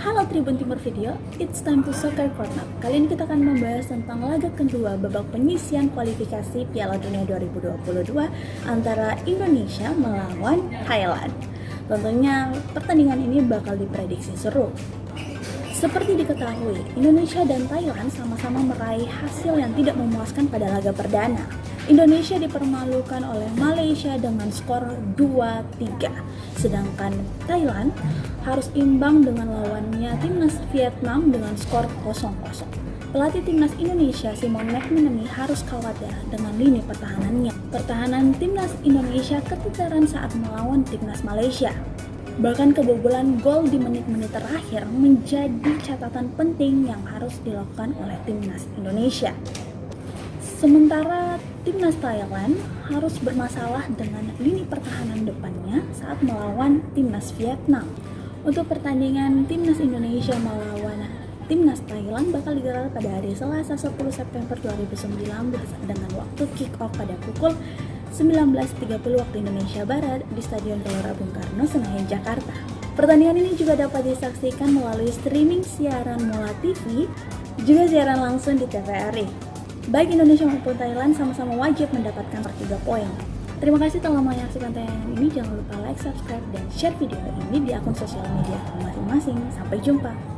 Halo Tribun Timur Video, it's time to soccer corner. Kali ini kita akan membahas tentang laga kedua babak penyisian kualifikasi Piala Dunia 2022 antara Indonesia melawan Thailand. Tentunya pertandingan ini bakal diprediksi seru. Seperti diketahui, Indonesia dan Thailand sama-sama meraih hasil yang tidak memuaskan pada laga perdana. Indonesia dipermalukan oleh Malaysia dengan skor 2-3, sedangkan Thailand harus imbang dengan lawannya timnas Vietnam dengan skor 0-0. Pelatih timnas Indonesia Simon McManamy harus khawatir dengan lini pertahanannya. Pertahanan timnas Indonesia keteteran saat melawan timnas Malaysia. Bahkan kebobolan gol di menit-menit terakhir menjadi catatan penting yang harus dilakukan oleh timnas Indonesia. Sementara timnas Thailand harus bermasalah dengan lini pertahanan depannya saat melawan timnas Vietnam. Untuk pertandingan timnas Indonesia melawan timnas Thailand bakal digelar pada hari Selasa 10 September 2019 dengan waktu kick off pada pukul 19.30 waktu Indonesia Barat di Stadion Gelora Bung Karno, Senayan, Jakarta. Pertandingan ini juga dapat disaksikan melalui streaming siaran Mola TV, juga siaran langsung di TVRI. Baik Indonesia maupun Thailand sama-sama wajib mendapatkan 3 poin. Terima kasih telah menyaksikan tayangan ini. Jangan lupa like, subscribe, dan share video ini di akun sosial media masing-masing. Sampai jumpa.